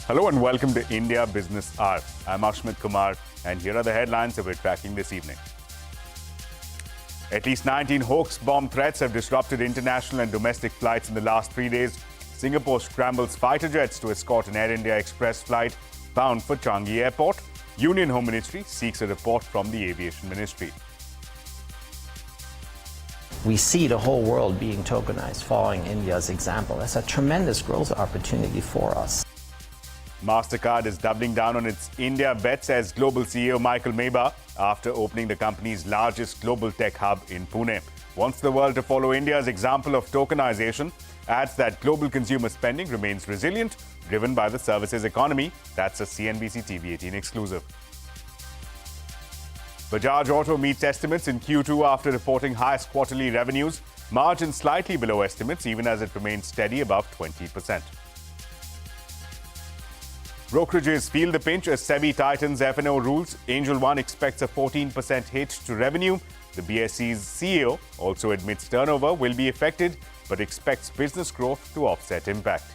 Hello and welcome to India Business Hour. I'm Ashmit Kumar and here are the headlines that we're tracking this evening. At least 19 hoax bomb threats have disrupted international and domestic flights in the last 3 days. Singapore scrambles fighter jets to escort an Air India Express flight bound for Changi Airport. Union Home Ministry seeks a report from the Aviation Ministry. We see the whole world being tokenized, following India's example. That's a tremendous growth opportunity for us. Mastercard is doubling down on its India bet, says global CEO Michael Meba, after opening the company's largest global tech hub in Pune. Wants the world to follow India's example of tokenization, adds that global consumer spending remains resilient, driven by the services economy. That's a CNBC TV18 exclusive. Bajaj Auto meets estimates in Q2 after reporting highest quarterly revenues. Margin slightly below estimates, even as it remains steady above 20%. Brokerages feel the pinch as SEBI tightens F&O rules. Angel One expects a 14% hit to revenue. The BSE's CEO also admits turnover will be affected, but expects business growth to offset impact.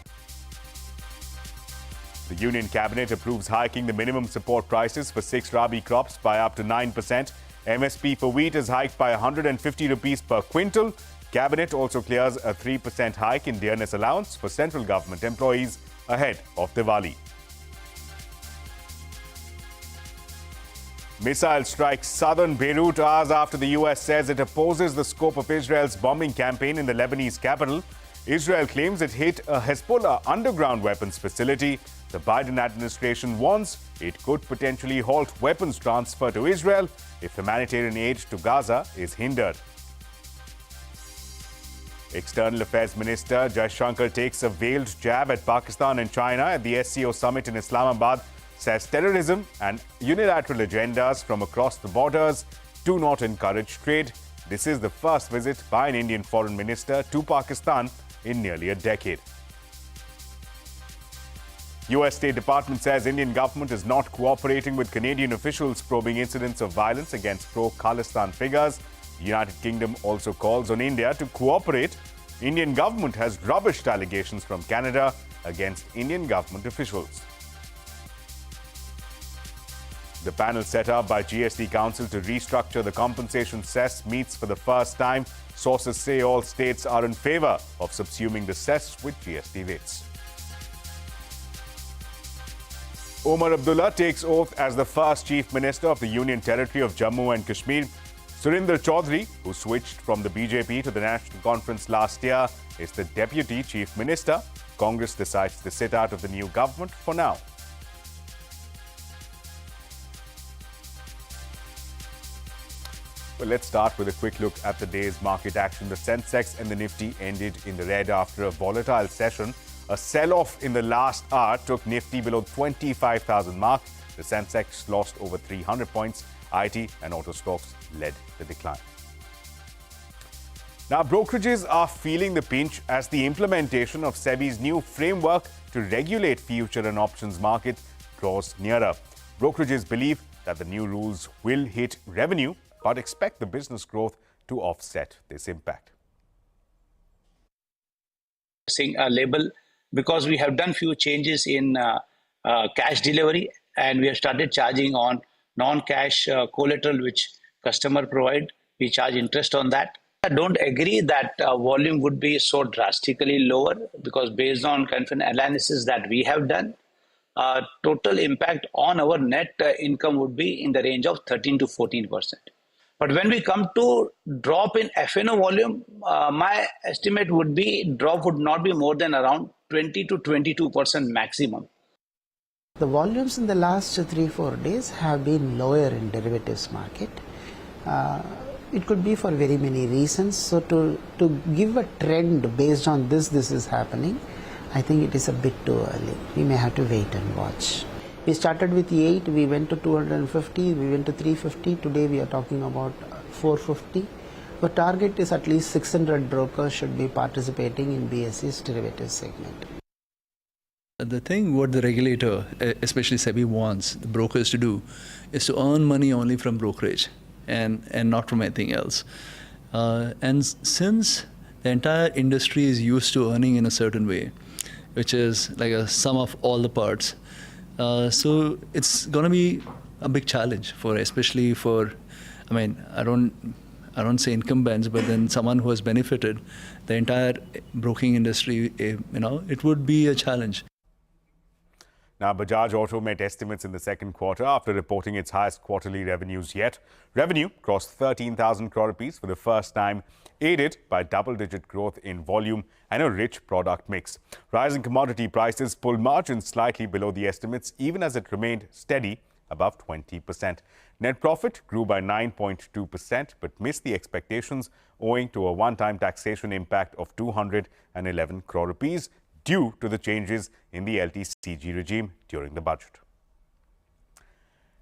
The Union Cabinet approves hiking the minimum support prices for 6 Rabi crops by up to 9%. MSP for wheat is hiked by 150 rupees per quintal. Cabinet also clears a 3% hike in dearness allowance for central government employees ahead of Diwali. Missile strikes southern Beirut hours after the US says it opposes the scope of Israel's bombing campaign in the Lebanese capital. Israel claims it hit a Hezbollah underground weapons facility. The Biden administration warns it could potentially halt weapons transfer to Israel if humanitarian aid to Gaza is hindered. External Affairs Minister Jaishankar takes a veiled jab at Pakistan and China at the SCO summit in Islamabad. Says terrorism and unilateral agendas from across the borders do not encourage trade. This is the first visit by an Indian foreign minister to Pakistan in nearly a decade. US State Department says Indian government is not cooperating with Canadian officials probing incidents of violence against pro-Khalistan figures. United Kingdom also calls on India to cooperate. Indian government has rubbished allegations from Canada against Indian government officials. The panel set up by GST Council to restructure the compensation cess meets for the first time. Sources say all states are in favor of subsuming the cess with GST rates. Omar Abdullah takes oath as the first Chief Minister of the Union Territory of Jammu and Kashmir. Surinder Chaudhary, who switched from the BJP to the National Conference last year, is the Deputy Chief Minister. Congress decides to sit out of the new government for now. Well, let's start with a quick look at the day's market action. The sensex and the nifty ended in the red after a volatile session. A sell-off in the last hour took nifty below 25,000 mark. The sensex lost over 300 points. IT and auto stocks led the decline. Now, brokerages are feeling the pinch as the implementation of SEBI's new framework to regulate future and options market draws nearer. Brokerages believe that the new rules will hit revenue, but expect the business growth to offset this impact. Saying a label because we have done few changes in cash delivery, and we have started charging on non-cash collateral which customer provide. We charge interest on that. I don't agree that volume would be so drastically lower, because based on kind of an analysis that we have done, total impact on our net income would be in the range of 13 to 14%. But when we come to drop in F&O volume, my estimate would be drop would not be more than around 20 to 22% maximum. The volumes in the last 3-4 days have been lower in derivatives market. It could be for very many reasons. So to give a trend based on this is happening, I think it is a bit too early. We may have to wait and watch. We started with 8, we went to 250, we went to 350. Today we are talking about 450. The target is at least 600 brokers should be participating in BSE's derivatives segment. The thing what the regulator, especially SEBI, wants the brokers to do is to earn money only from brokerage and not from anything else. And since the entire industry is used to earning in a certain way, which is like a sum of all the parts. So it's going to be a big challenge for, especially for, I mean, I don't say incumbents, but then someone who has benefited the entire broking industry, it would be a challenge. Now, Bajaj Auto met estimates in the second quarter after reporting its highest quarterly revenues yet. Revenue crossed 13,000 crore rupees for the first time, aided by double-digit growth in volume and a rich product mix. Rising commodity prices pulled margins slightly below the estimates, even as it remained steady above 20%. Net profit grew by 9.2%, but missed the expectations owing to a one-time taxation impact of 211 crore rupees due to the changes in the LTCG regime during the budget.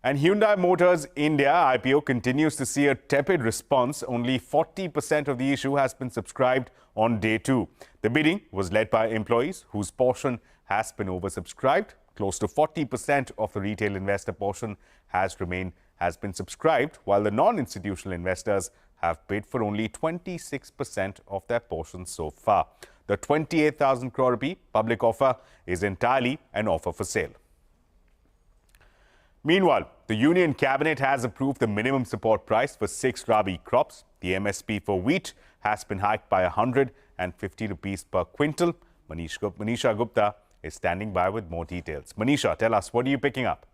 And Hyundai Motors India IPO continues to see a tepid response. Only 40% of the issue has been subscribed on day 2. The bidding was led by employees whose portion has been oversubscribed. Close to 40% of the retail investor portion has been subscribed, while the non-institutional investors have bid for only 26% of their portions so far. The 28,000 crore rupee public offer is entirely an offer for sale. Meanwhile, the Union Cabinet has approved the minimum support price for 6 Rabi crops. The MSP for wheat has been hiked by 150 rupees per quintal. Manisha Gupta is standing by with more details. Manisha, tell us, what are you picking up?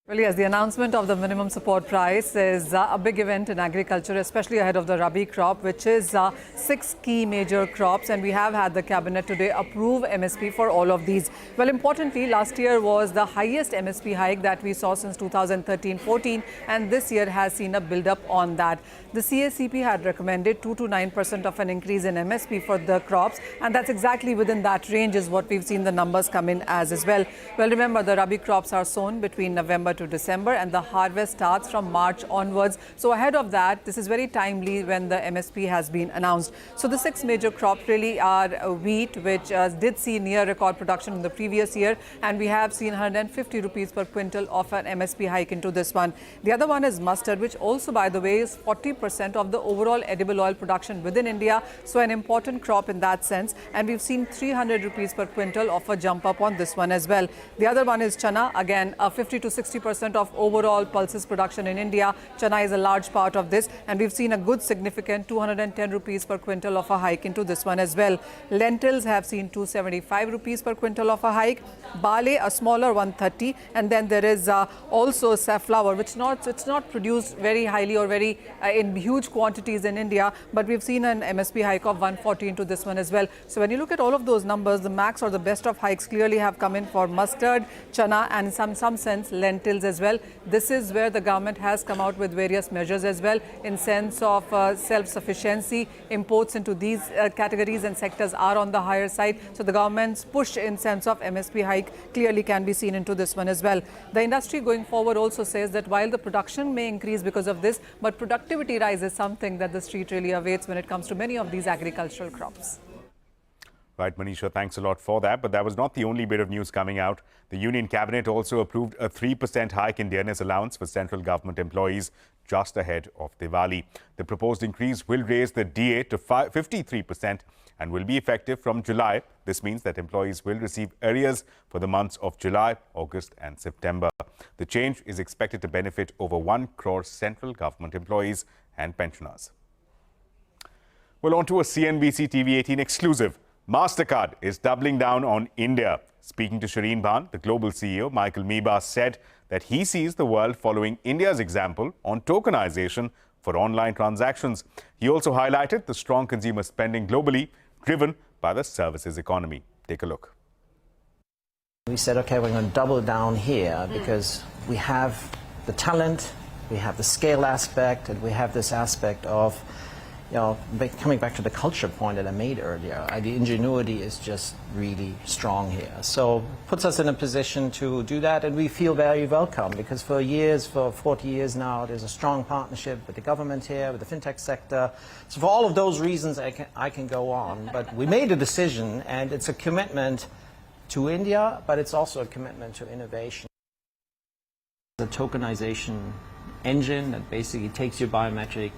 Well, yes, the announcement of the minimum support price is a big event in agriculture, especially ahead of the Rabi crop, which is 6 key major crops. And we have had the cabinet today approve MSP for all of these. Well, importantly, last year was the highest MSP hike that we saw since 2013-14. And this year has seen a build-up on that. The CACP had recommended 2 to 9% of an increase in MSP for the crops. And that's exactly within that range is what we've seen the numbers come in as well. Well, remember, the Rabi crops are sown between November to December and the harvest starts from March onwards. So ahead of that, this is very timely when the MSP has been announced. So the 6 major crops really are wheat, which did see near record production in the previous year, and we have seen 150 rupees per quintal of an MSP hike into this one. The other one is mustard, which also, by the way, is 40% of the overall edible oil production within India. So an important crop in that sense, and we've seen 300 rupees per quintal of a jump up on this one as well. The other one is chana, again 50 to 60% of overall pulses production in India. Chana is a large part of this, and we've seen a good significant 210 rupees per quintal of a hike into this one as well. Lentils have seen 275 rupees per quintal of a hike. Barley, a smaller 130, and then there is also safflower, which it's not produced very highly or very in huge quantities in India, but we've seen an MSP hike of 140 into this one as well. So when you look at all of those numbers, the max or the best of hikes clearly have come in for mustard, chana, and in some sense lentils as well. This is where the government has come out with various measures as well in sense of self-sufficiency. Imports into these categories and sectors are on the higher side. So the government's push in sense of MSP hike clearly can be seen into this one as well. The industry going forward also says that while the production may increase because of this, but productivity rise is something that the street really awaits when it comes to many of these agricultural crops. Right, Manisha, thanks a lot for that. But that was not the only bit of news coming out. The Union Cabinet also approved a 3% hike in dearness allowance for central government employees just ahead of Diwali. The proposed increase will raise the DA to 53% and will be effective from July. This means that employees will receive arrears for the months of July, August and September. The change is expected to benefit over 1 crore central government employees and pensioners. Well, on to a CNBC TV 18 exclusive. Mastercard is doubling down on India. Speaking to Shireen Bhan, the global CEO, Michael Mebas said that he sees the world following India's example on tokenization for online transactions. He also highlighted the strong consumer spending globally, driven by the services economy. Take a look. We said, okay, we're going to double down here because we have the talent, we have the scale aspect, and we have this aspect of, coming back to the culture point that I made earlier, the ingenuity is just really strong here. So puts us in a position to do that, and we feel very welcome because for 40 years now, there's a strong partnership with the government here, with the fintech sector. So for all of those reasons, I can go on. But we made a decision, and it's a commitment to India, but it's also a commitment to innovation. The tokenization engine that basically takes your biometric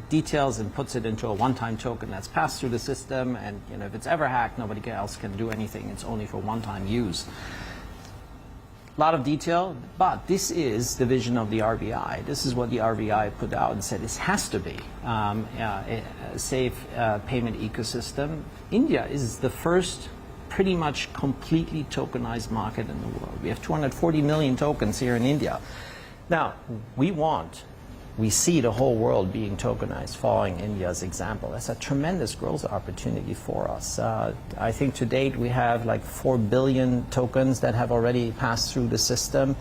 details and puts it into a one-time token that's passed through the system. And if it's ever hacked, nobody else can do anything. It's only for one-time use. A lot of detail, but this is the vision of the RBI. This is what the RBI put out and said this has to be a safe payment ecosystem. India is the first pretty much completely tokenized market in the world. We have 240 million tokens here in India. Now, we see the whole world being tokenized, following India's example. That's a tremendous growth opportunity for us. I think to date we have like 4 billion tokens that have already passed through the system.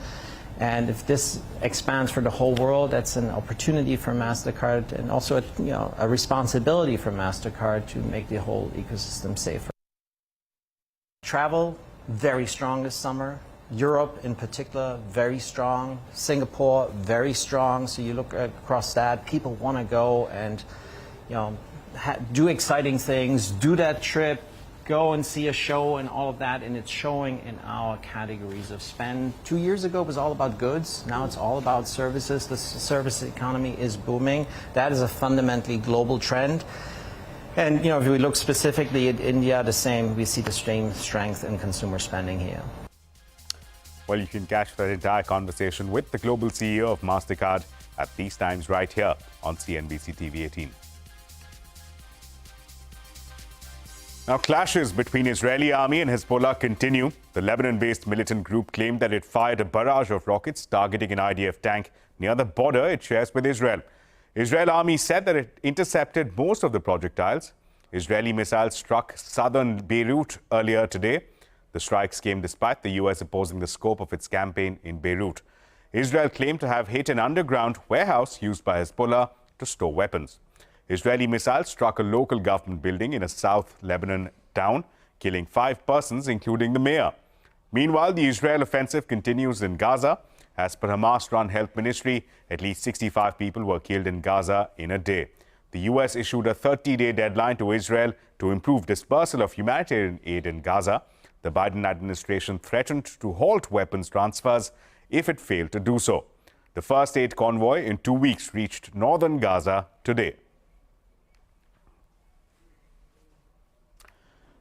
And if this expands for the whole world, that's an opportunity for Mastercard and also a responsibility for Mastercard to make the whole ecosystem safer. Travel, very strong this summer. Europe in particular, very strong. Singapore, very strong. So you look across that, people want to go and do exciting things, do that trip, go and see a show and all of that, and it's showing in our categories of spend. 2 years ago it was all about goods. Now it's all about services. The service economy is booming. That is a fundamentally global trend. And if we look specifically at India, the same. We see the same strength in consumer spending here. Well, you can catch that entire conversation with the global CEO of Mastercard at these times right here on CNBC TV 18. Now, clashes between Israeli army and Hezbollah continue. The Lebanon-based militant group claimed that it fired a barrage of rockets targeting an IDF tank near the border it shares with Israel. Israel army said that it intercepted most of the projectiles. Israeli missiles struck southern Beirut earlier today. The strikes came despite the U.S. opposing the scope of its campaign in Beirut. Israel claimed to have hit an underground warehouse used by Hezbollah to store weapons. Israeli missiles struck a local government building in a South Lebanon town, killing 5 persons, including the mayor. Meanwhile, the Israel offensive continues in Gaza. As per Hamas-run health ministry, at least 65 people were killed in Gaza in a day. The U.S. issued a 30-day deadline to Israel to improve dispersal of humanitarian aid in Gaza. The Biden administration threatened to halt weapons transfers if it failed to do so. The first aid convoy in 2 weeks reached northern Gaza today.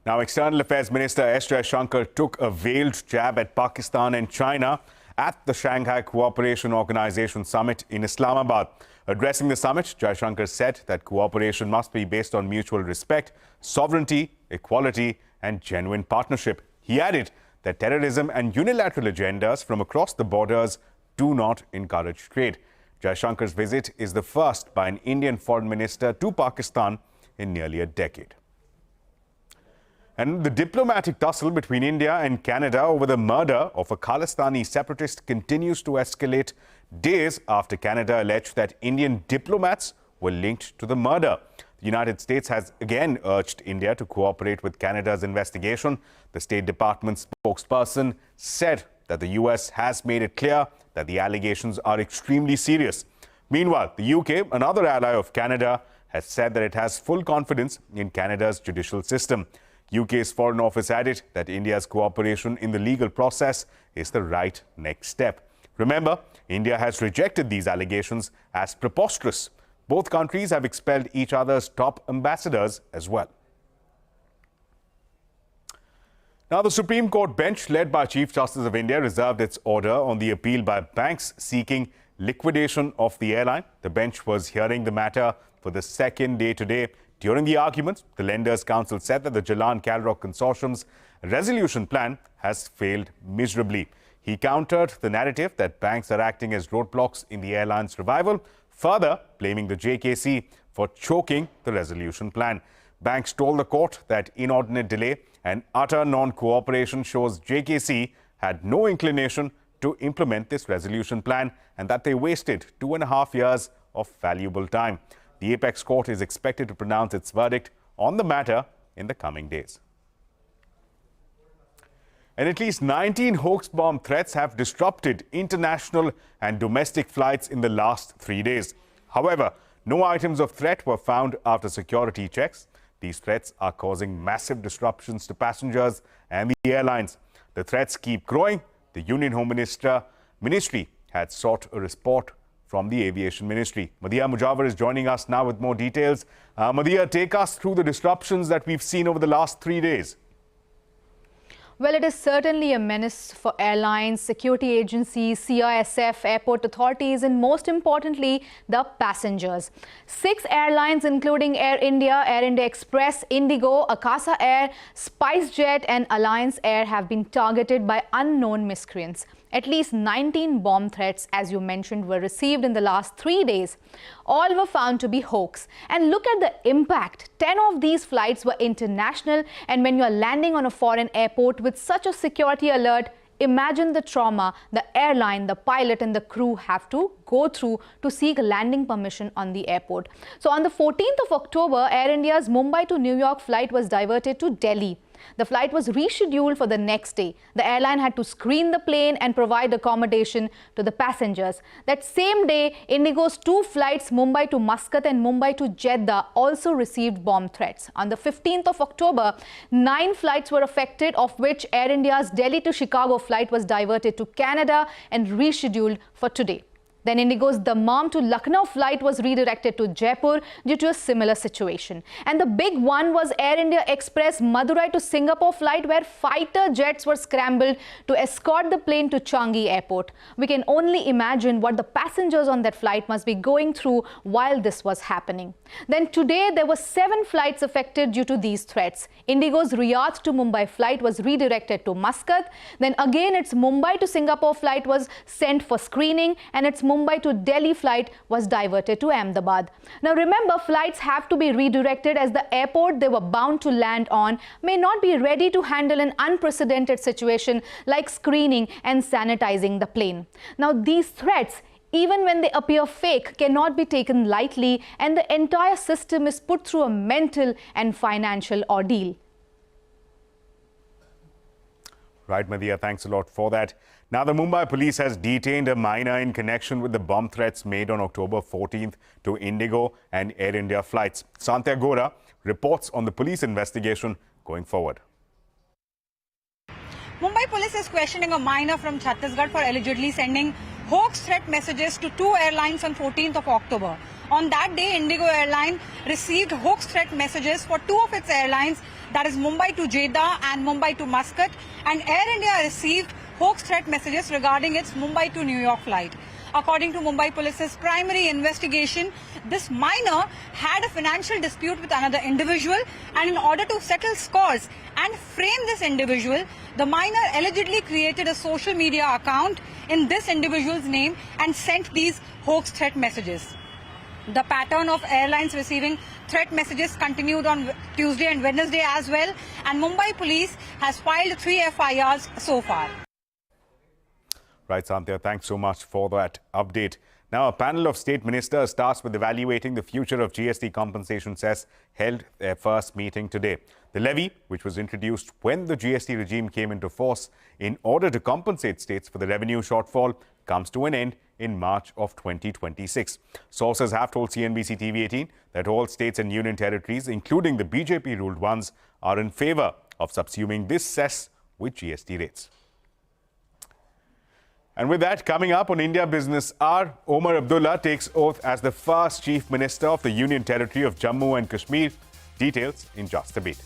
Now, External Affairs Minister S. Jaishankar took a veiled jab at Pakistan and China at the Shanghai Cooperation Organization Summit in Islamabad. Addressing the summit, Jaishankar said that cooperation must be based on mutual respect, sovereignty, equality, and genuine partnership. He added that terrorism and unilateral agendas from across the borders do not encourage trade. Jaishankar's visit is the first by an Indian foreign minister to Pakistan in nearly a decade. And the diplomatic tussle between India and Canada over the murder of a Khalistani separatist continues to escalate days after Canada alleged that Indian diplomats were linked to the murder. The United States has again urged India to cooperate with Canada's investigation. The State Department spokesperson said that the U.S. has made it clear that the allegations are extremely serious. Meanwhile, the UK, another ally of Canada, has said that it has full confidence in Canada's judicial system. UK's Foreign Office added that India's cooperation in the legal process is the right next step. Remember, India has rejected these allegations as preposterous. Both countries have expelled each other's top ambassadors as well. Now, the Supreme Court bench led by Chief Justice of India reserved its order on the appeal by banks seeking liquidation of the airline. The bench was hearing the matter for the second day today. During the arguments, the Lenders' Council said that the Jalan-Calroc Consortium's resolution plan has failed miserably. He countered the narrative that banks are acting as roadblocks in the airline's revival, further blaming the JKC for choking the resolution plan. Banks told the court that inordinate delay and utter non-cooperation shows JKC had no inclination to implement this resolution plan and that they wasted 2.5 years of valuable time. The Apex Court is expected to pronounce its verdict on the matter in the coming days. And at least 19 hoax bomb threats have disrupted international and domestic flights in the last 3 days. However, no items of threat were found after security checks. These threats are causing massive disruptions to passengers and the airlines. The threats keep growing. The Union Home Ministry had sought a report from the Aviation Ministry. Madhya Mujawar is joining us now with more details. Madhya, take us through the disruptions that we've seen over the last 3 days. Well, it is certainly a menace for airlines, security agencies, CISF, airport authorities, and most importantly, the passengers. 6 airlines, including Air India Express, Indigo, Akasa Air, SpiceJet, and Alliance Air, have been targeted by unknown miscreants. At least 19 bomb threats, as you mentioned, were received in the last 3 days. All were found to be hoax. And look at the impact. 10 of these flights were international, and when you are landing on a foreign airport with such a security alert, imagine the trauma the airline, the pilot and the crew have to go through to seek landing permission on the airport. So on the 14th of October, Air India's Mumbai to New York flight was diverted to Delhi. The flight was rescheduled for the next day. The airline had to screen the plane and provide accommodation to the passengers. That same day, Indigo's 2 flights, Mumbai to Muscat and Mumbai to Jeddah, also received bomb threats. On the 15th of October, 9 flights were affected, of which Air India's Delhi to Chicago flight was diverted to Canada and rescheduled for today. Then Indigo's Dammam to Lucknow flight was redirected to Jaipur due to a similar situation. And the big one was Air India Express Madurai to Singapore flight, where fighter jets were scrambled to escort the plane to Changi Airport. We can only imagine what the passengers on that flight must be going through while this was happening. Then today there were 7 flights affected due to these threats. Indigo's Riyadh to Mumbai flight was redirected to Muscat. Then again its Mumbai to Singapore flight was sent for screening, and its Mumbai to Delhi flight was diverted to Ahmedabad. Now remember, flights have to be redirected as the airport they were bound to land on may not be ready to handle an unprecedented situation like screening and sanitizing the plane. Now these threats, even when they appear fake, cannot be taken lightly, and the entire system is put through a mental and financial ordeal. Right, Madhya, thanks a lot for that. Now, the Mumbai police has detained a minor in connection with the bomb threats made on October 14th to Indigo and Air India flights. Santya Gora reports on the police investigation going forward. Mumbai police is questioning a minor from Chhattisgarh for allegedly sending hoax threat messages to 2 airlines on 14th of October. On that day, Indigo Airline received hoax threat messages for 2 of its airlines, that is Mumbai to Jeddah and Mumbai to Muscat, and Air India received hoax threat messages regarding its Mumbai to New York flight. According to Mumbai Police's primary investigation, this minor had a financial dispute with another individual, and in order to settle scores and frame this individual, the minor allegedly created a social media account in this individual's name and sent these hoax threat messages. The pattern of airlines receiving threat messages continued on Tuesday and Wednesday as well, and Mumbai police has filed 3 FIRs so far. Right, Santya, thanks so much for that update. Now, a panel of state ministers tasked with evaluating the future of GST compensation cess held their first meeting today. The levy, which was introduced when the GST regime came into force in order to compensate states for the revenue shortfall, comes to an end in March of 2026. Sources have told CNBC TV18 that all states and union territories, including the BJP-ruled ones, are in favour of subsuming this cess with GST rates. And with that, coming up on India Business Hour, Omar Abdullah takes oath as the first Chief Minister of the Union Territory of Jammu and Kashmir. Details in just a bit.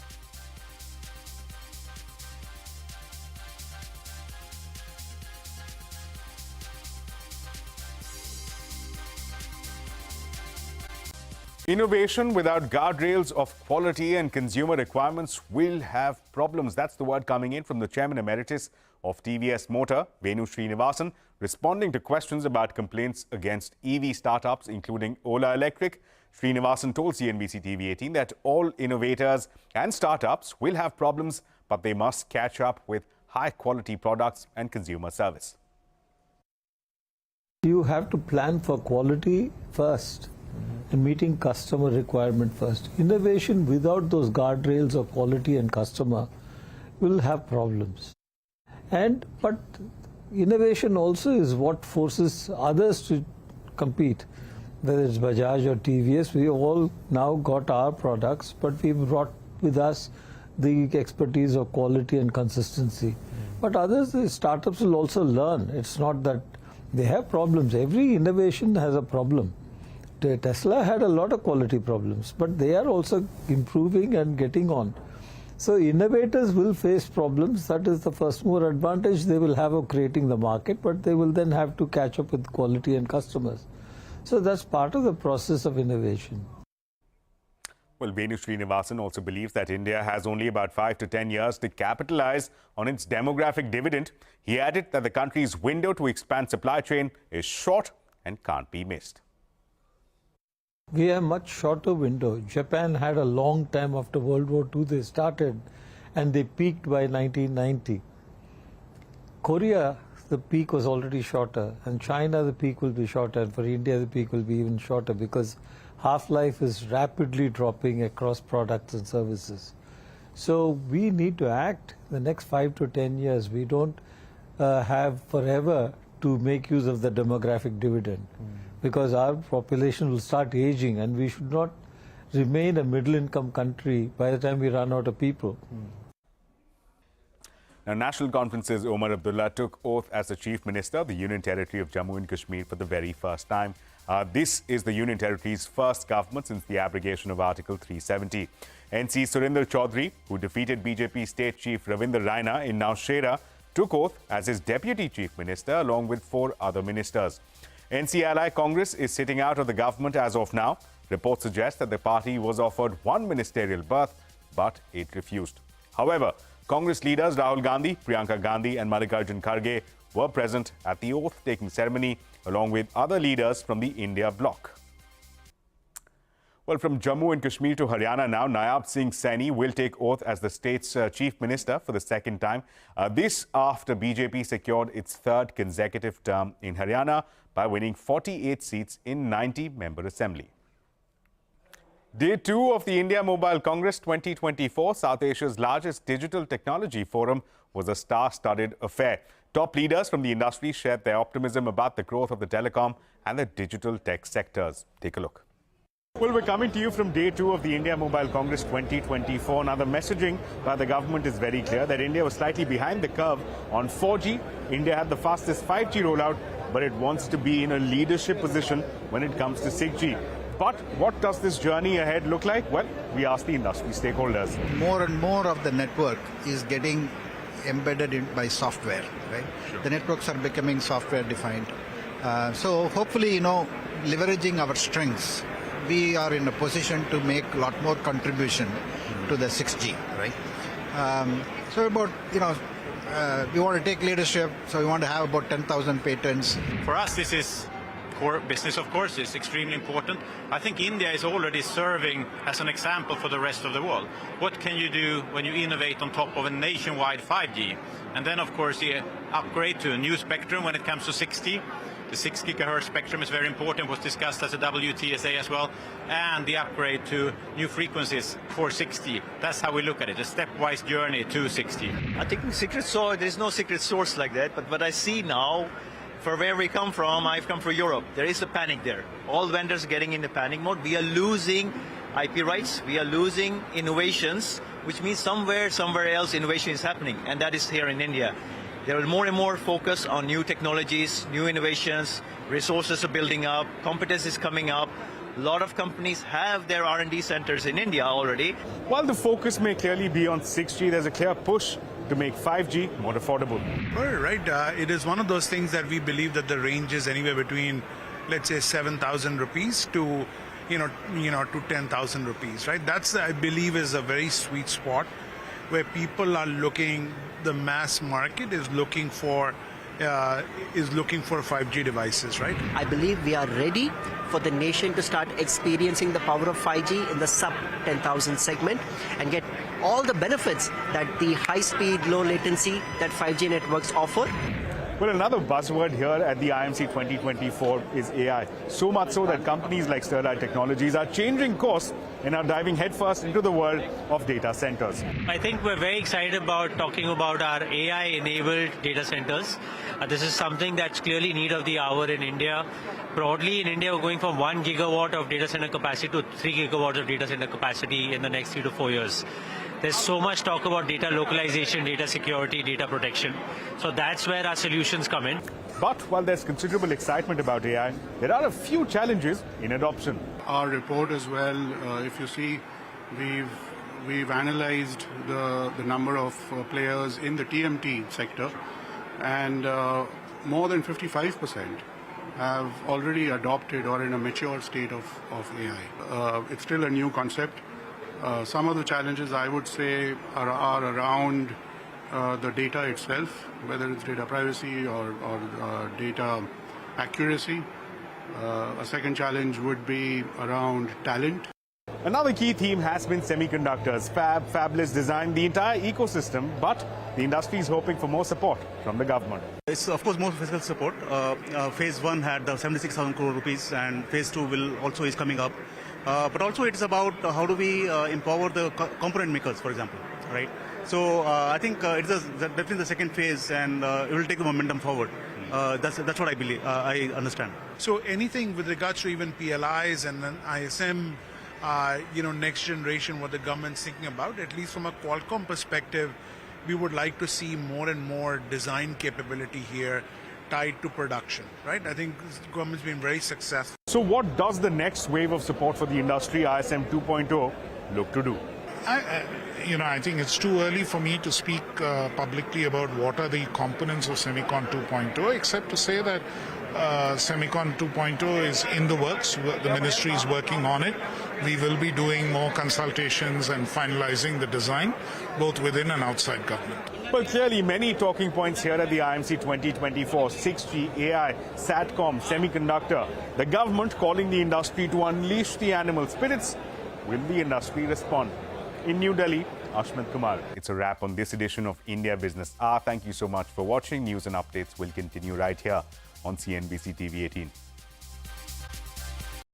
Innovation without guardrails of quality and consumer requirements will have problems. That's the word coming in from the Chairman Emeritus of TVS Motor, Venu Srinivasan, responding to questions about complaints against EV startups, including Ola Electric. Srinivasan told CNBC TV18 that all innovators and startups will have problems, but they must catch up with high-quality products and consumer service. You have to plan for quality first and meeting customer requirement first. Innovation without those guardrails of quality and customer will have problems. But innovation also is what forces others to compete. Whether it's Bajaj or TVS, we all now got our products, but we brought with us the expertise of quality and consistency. But others, the startups will also learn. It's not that They have problems. Every innovation has a problem. Tesla had a lot of quality problems, but they are also improving and getting on. So innovators will face problems. That is the first mover advantage they will have of creating the market, but they will then have to catch up with quality and customers. So that's part of the process of innovation. Well, Venu Srinivasan also believes that India has only about 5 to 10 years to capitalize on its demographic dividend. He added that the country's window to expand supply chain is short and can't be missed. We have much shorter window. Japan had a long time after World War II they started, and they peaked by 1990. Korea, the peak was already shorter, and China the peak will be shorter, and for India the peak will be even shorter because half-life is rapidly dropping across products and services. So we need to act the next 5 to 10 years. We don't have forever to make use of the demographic dividend because our population will start aging and we should not remain a middle-income country by the time we run out of people. Now, National Conference's Omar Abdullah took oath as the Chief Minister of the Union Territory of Jammu and Kashmir for the very first time. This is the Union Territory's first government since the abrogation of Article 370. NC Surinder Chaudhary, who defeated BJP State Chief Ravinder Raina in Nowshera, took oath as his Deputy Chief Minister along with 4 other ministers. NC Ally Congress is sitting out of the government as of now. Reports suggest that the party was offered 1 ministerial berth, but it refused. However, Congress leaders Rahul Gandhi, Priyanka Gandhi and Mallikarjun Kharge were present at the oath-taking ceremony along with other leaders from the India bloc. Well, from Jammu and Kashmir to Haryana now, Nayab Singh Saini will take oath as the state's Chief Minister for the second time. This after BJP secured its 3rd consecutive term in Haryana by winning 48 seats in 90-member assembly. Day 2 of the India Mobile Congress 2024, South Asia's largest digital technology forum, was a star-studded affair. Top leaders from the industry shared their optimism about the growth of the telecom and the digital tech sectors. Take a look. Well, we're coming to you from Day 2 of the India Mobile Congress 2024. Now, the messaging by the government is very clear that India was slightly behind the curve on 4G. India had the fastest 5G rollout, but it wants to be in a leadership position when it comes to 6G. But what does this journey ahead look like? Well, we asked the industry stakeholders. More and more of the network is getting embedded in by software, right? Sure. The networks are becoming software defined. So hopefully, leveraging our strengths, we are in a position to make a lot more contribution to the 6G, right? So about, we want to take leadership, so we want to have about 10,000 patents. For us, this is core business, of course, is extremely important. I think India is already serving as an example for the rest of the world. What can you do when you innovate on top of a nationwide 5G? And then, of course, the upgrade to a new spectrum when it comes to 6G. The 6 gigahertz spectrum is very important, was discussed as a WTSA as well, and the upgrade to new frequencies for 6G. That's how we look at it, a stepwise journey to 6G. I think there's no secret source like that, but what I see now, for where we come from, I've come from Europe, there is a panic there. All vendors are getting into panic mode. We are losing IP rights, we are losing innovations, which means somewhere else innovation is happening, and that is here in India. There is more and more focus on new technologies, new innovations, resources are building up, competence is coming up. A lot of companies have their R&D centers in India already. While the focus may clearly be on 6G, there's a clear push to make 5G more affordable. Right. It is one of those things that we believe that the range is anywhere between, let's say, 7,000 rupees to, to 10,000 rupees, right? That's, I believe, is a very sweet spot where people are looking, the mass market is looking for 5G devices, right? I believe we are ready for the nation to start experiencing the power of 5G in the sub 10,000 segment and get all the benefits that the high speed, low latency that 5G networks offer. Well, another buzzword here at the IMC 2024 is AI. So much so that companies like Sterlite Technologies are changing course and are diving headfirst into the world of data centers. I think we're very excited about talking about our AI-enabled data centers. This is something that's clearly need of the hour in India. Broadly, in India, we're going from 1 gigawatt of data center capacity to 3 gigawatts of data center capacity in the next 3 to 4 years. There's so much talk about data localization, data security, data protection. So that's where our solutions come in. But while there's considerable excitement about AI, there are a few challenges in adoption. Our report as well, if you see, we've analyzed the number of players in the TMT sector, and more than 55% have already adopted or in a mature state of AI. It's still a new concept. Some of the challenges I would say are around the data itself, whether it's data privacy or data accuracy. A second challenge would be around talent. Another key theme has been semiconductors. Fabless design, the entire ecosystem, but the industry is hoping for more support from the government. It's of course more fiscal support. Phase 1 had 76,000 crore rupees, and phase 2 is coming up. But also it's about how do we empower the component makers, for example, right? So I think it's definitely the second phase, and it will take the momentum forward. That's what I believe. I understand. So anything with regards to even PLIs and then ISM, next generation, what the government's thinking about, at least from a Qualcomm perspective, we would like to see more and more design capability here tied to production, right? I think the government's been very successful. So what does the next wave of support for the industry, ISM 2.0, look to do? I think it's too early for me to speak publicly about what are the components of Semicon 2.0, except to say that Semicon 2.0 is in the works. The ministry is working on it. We will be doing more consultations and finalizing the design, both within and outside government. But clearly, many talking points here at the IMC 2024, 6G, AI, SATCOM, semiconductor. The government calling the industry to unleash the animal spirits. Will the industry respond? In New Delhi, Ashmit Kumar. It's a wrap on this edition of India Business Hour. Thank you so much for watching. News and updates will continue right here on CNBC TV 18.